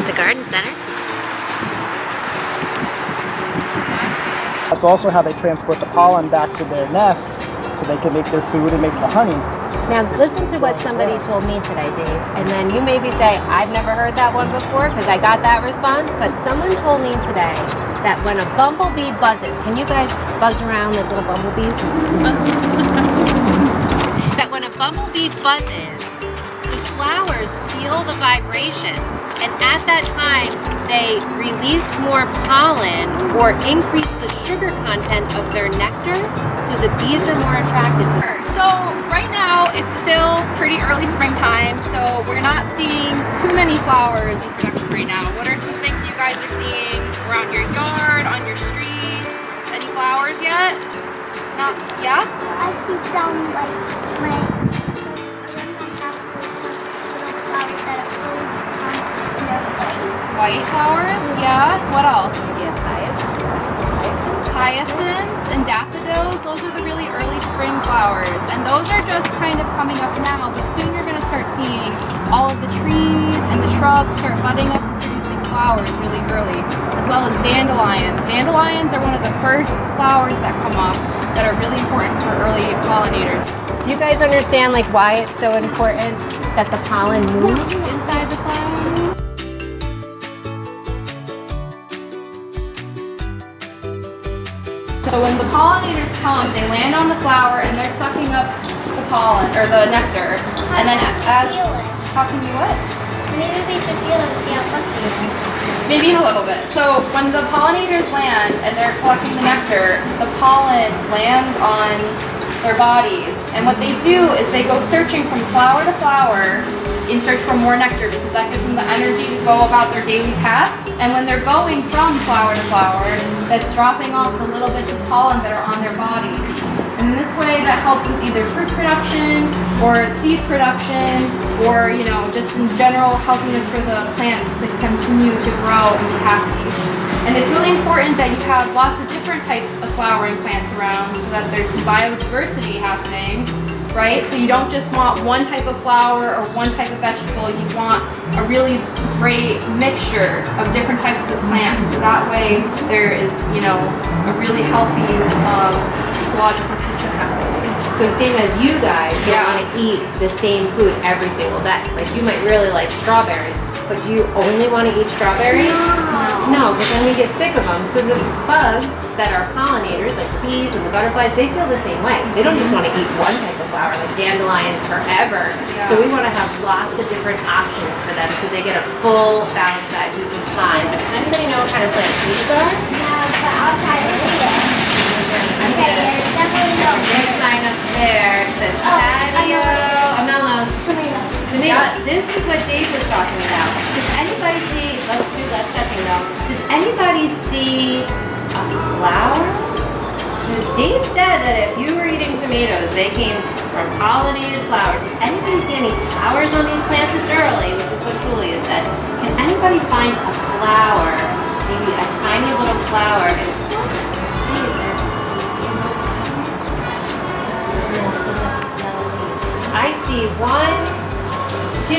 the garden center. That's also how they transport the pollen back to their nests so they can make their food and make the honey. Now listen to what somebody told me today, Dave, and then you maybe say, I've never heard that one before because I got that response, but someone told me today that when a bumblebee buzzes, can you guys buzz around like little bumblebees? That when a bumblebee buzzes, the flowers feel the vibrations, and at that time they release more pollen or increase the sugar content of their nectar, so the bees are more attracted to it. So right now it's still pretty early springtime, so we're not seeing too many flowers in production right now. What are some things you guys are seeing around your yard, on your streets? Any flowers yet? Not, yeah? I see some like red. Around my house there's some little flowers that are always in their white. White flowers, yeah. What else? Yeah, Hyacinths and daffodils, those are the really early spring flowers. And those are just kind of coming up now, but soon you're going to start seeing all of the trees and the shrubs start budding up and producing flowers really early, as well as dandelions. Dandelions are one of the first flowers that come up that are really important for early pollinators. Do you guys understand like why it's so important that the pollen moves inside the flower? So when the pollinators come, they land on the flower and they're sucking up the pollen or the nectar. And then as how can you what? Maybe we should feel it and see how fluffy it is. Maybe a little bit. So when the pollinators land and they're collecting the nectar, the pollen lands on their bodies. And what they do is they go searching from flower to flower in search for more nectar because that gives them the energy to go about their daily tasks. And when they're going from flower to flower, that's dropping off the little bits of pollen that are on their bodies. And in this way, that helps with either fruit production or seed production or, you know, just in general healthiness for the plants to continue to grow and be happy. And it's really important that you have lots of different types of flowering plants around so that there's some biodiversity happening, right? So you don't just want one type of flower or one type of vegetable, you want a really great mixture of different types of plants. So that way there is, you know, a really healthy ecological system happening. So same as you guys, you want to eat the same food every single day. Like you might really like strawberries, but do you only want to eat strawberries? No, but then we get sick of them. So the bugs that are pollinators, like the bees and the butterflies, they feel the same way. They don't just want to eat one type of flower, like dandelions forever. Yeah. So we want to have lots of different options for them so they get a full balanced diet through some time. But does anybody know what kind of plants these are? No, but I'll try to read it. Okay, there's definitely no. This sign up there says patio, melons. Tomato. This is what Dave was talking about. Does anybody see, let's do less touching though. Does anybody see a flower? Because Dave said that if you were eating tomatoes, they came from pollinated flowers. Does anybody see any flowers on these plants? It's early, which is what Julia said. Can anybody find a flower, maybe a tiny little flower? And see, is there? I see 1, 2,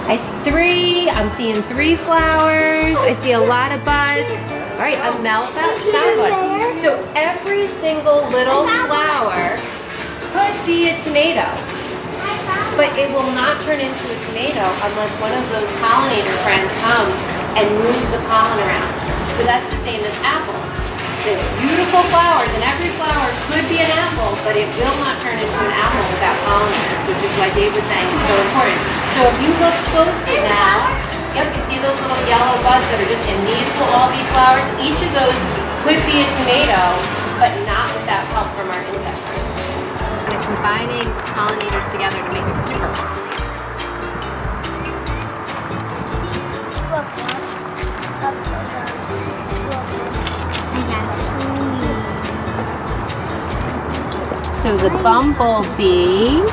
I see 3. I'm seeing 3 flowers. I see a lot of buds. All right, a found one. So every single little flower could be a tomato, but it will not turn into a tomato unless one of those pollinator friends comes and moves the pollen around. So that's the same as apples. There's beautiful flowers, and every flower could be an apple, but it will not turn into an apple without pollinators, which is why Dave was saying it's so important. So if you look closely now, yep, you see those little yellow buds that are just in these will all be flowers. Each of those could be a tomato, but not without help from our insect friends. And combining pollinators together to make a super pollinator. So the bumblebee,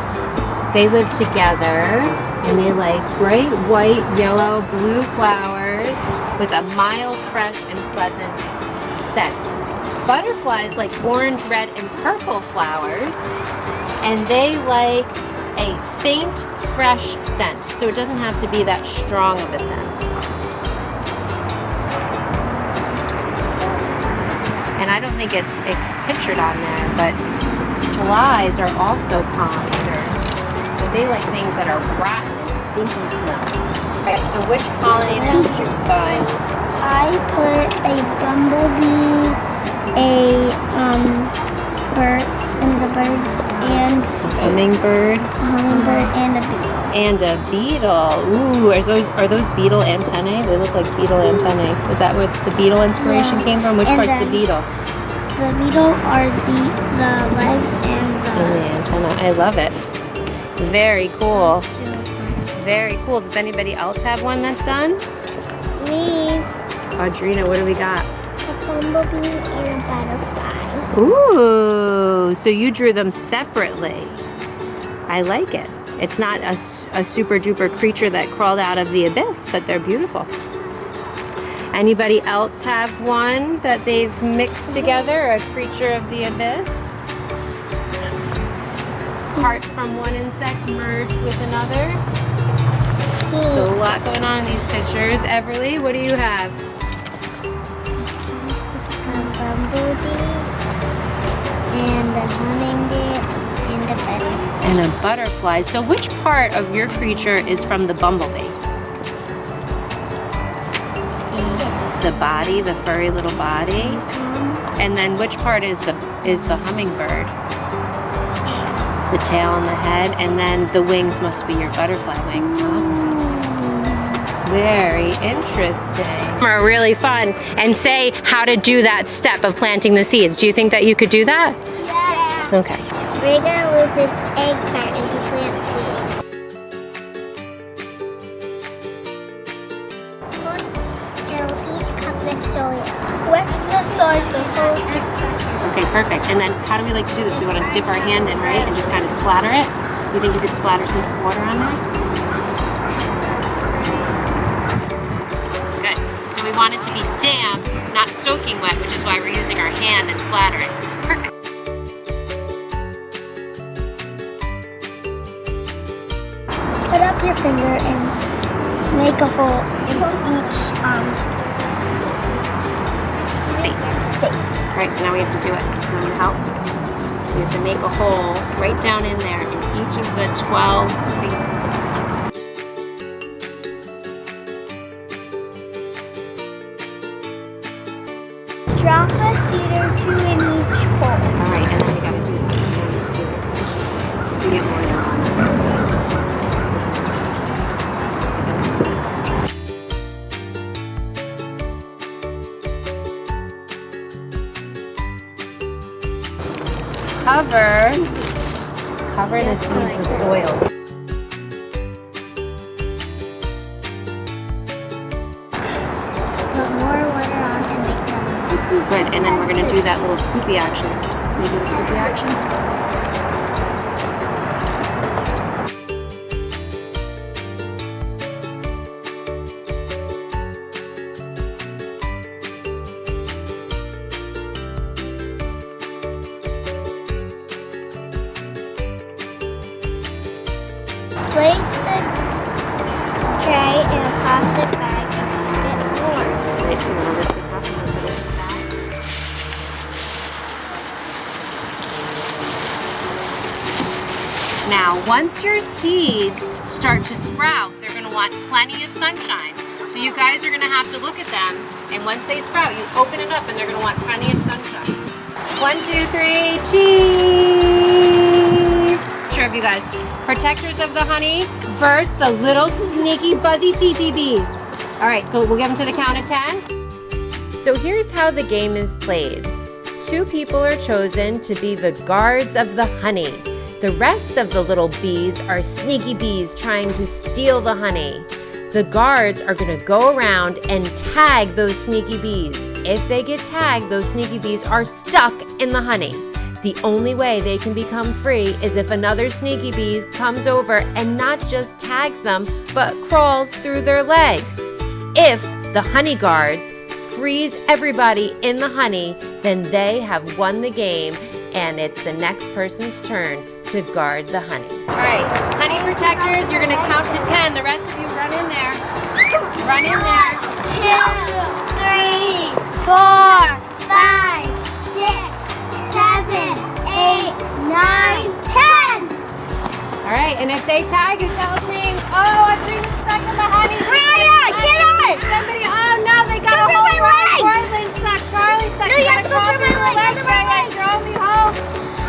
they live together and they like bright white, yellow, blue flowers with a mild, fresh, and pleasant scent. Butterflies like orange, red, and purple flowers, and they like a faint, fresh scent. So it doesn't have to be that strong of a scent. And I don't think it's pictured on there, but flies are also pollinators. So they like things that are rotten and stinky smell. Alright, so which pollinators did you find? I put a bumblebee, a bird, and the birds, and Hummingbird. a hummingbird, and a beetle. And a beetle. Ooh, are those beetle antennae? They look like beetle antennae. Is that where the beetle inspiration came from? Which And part's the then- beetle? The beetle are the legs and And the antenna. I love it. Very cool. Very cool. Does anybody else have one that's done? me, Audrina, what do we got? a bumblebee, and a butterfly. Ooh, so you drew them separately. I like it. It's not a super duper creature that crawled out of the abyss, but they're beautiful. Anybody else have one that they've mixed together, a creature of the abyss? Parts from one insect merged with another. So a lot going on in these pictures. Everly, what do you have? A bumblebee, and a hummingbird, and a butterfly. And a butterfly. So which part of your creature is from the bumblebee? The body, the furry little body. And then which part is the hummingbird? The tail and the head, and then the wings must be your butterfly wings, huh? Very interesting. Are really fun. And say how to do that step of planting the seeds. Do you think that you could do that? Yeah. Okay. We're gonna use this egg carton to plant seeds. It'll each cup of soil. What's the soil? Okay, perfect. And then how do we like to do this? We want to dip our hand in, right? And just kind of splatter it. You think you could splatter some water on there? Good. So we want it to be damp, not soaking wet, which is why we're using our hand and splattering. Perfect. Put up your finger and make a hole in each space. All right, so now we have to do it. You want me to help? So we have to make a hole right down in there in each of the 12 spaces. Drop a seed or two in each hole. All right, and then we gotta do this. So now we just do it. We get more than Cover the seeds with soil. Put more water on to make them. Good, and then we're gonna do that little scoopy action. Can you do the scoopy action? Place the tray in a plastic bag and keep it warm. Right, so we're gonna lift this up and put it in the bag. Now, once your seeds start to sprout, they're gonna want plenty of sunshine. So you guys are gonna have to look at them, and once they sprout, you open it up and they're gonna want plenty of sunshine. 1, 2, 3, cheese! Sure of you guys. Protectors of the honey. First, the little sneaky buzzy thiefy bees. All right, so we'll give them to the count of 10. So here's how the game is played. 2 people are chosen to be the guards of the honey. The rest of the little bees are sneaky bees trying to steal the honey. The guards are gonna go around and tag those sneaky bees. If they get tagged, those sneaky bees are stuck in the honey. The only way they can become free is if another sneaky bee comes over and not just tags them, but crawls through their legs. If the honey guards freeze everybody in the honey, then they have won the game, and it's the next person's turn to guard the honey. All right, honey protectors, you're gonna count to 10. The rest of you run in there. Run in there. 2, 3, 4, 5, 6, 7, 8, 9, 10. All right, and if they tag, you tell us names. Oh, I'm being stuck in the honey. Raya, get on! Somebody, oh no, they got a Go whole through my row. legs. Charlie's stuck, Charlie's stuck. No, you have to go gotta through my crawl legs, through through my Raya, throw me home.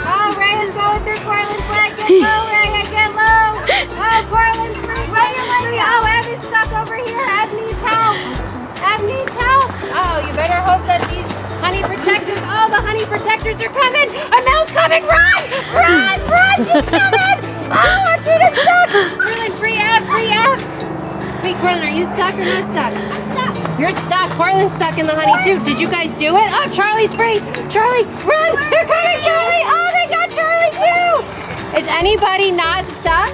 Oh, Raya's going through Corlin's leg. Get low, Raya, get low. Oh, Corlin's free. Raya's free. Oh, Abby's stuck over here. Ab needs help. Ab needs help. Oh, you better hope that these honey protectors, oh, the honey protectors are coming. Amel's coming. Run, run, run. She's coming. Oh, I'm getting stuck. Corlin, free Ab, free Ab. Wait, Corlin, are you stuck or not stuck? I'm stuck. You're stuck. Corlin's stuck in the honey too. Did you guys do it? Oh, Charlie's free. Charlie, run. They're coming, Charlie. Oh, they got Charlie too. Is anybody not stuck?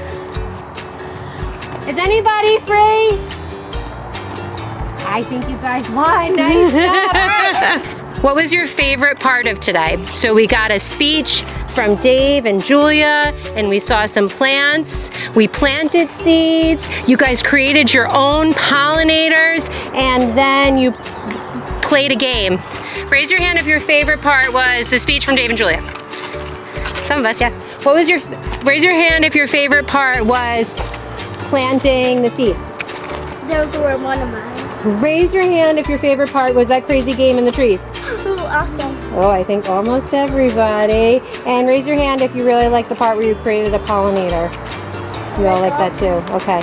Is anybody free? I think you guys won. Nice job. What was your favorite part of today? So we got a speech from Dave and Julia, and we saw some plants. We planted seeds. You guys created your own pollinators, and then you played a game. Raise your hand if your favorite part was the speech from Dave and Julia. Some of us, yeah. What was raise your hand if your favorite part was planting the seed. Those were one of mine. Raise your hand if your favorite part was that crazy game in the trees. Ooh, awesome. Oh, I think almost everybody. And raise your hand if you really like the part where you created a pollinator. You all like that too? Okay.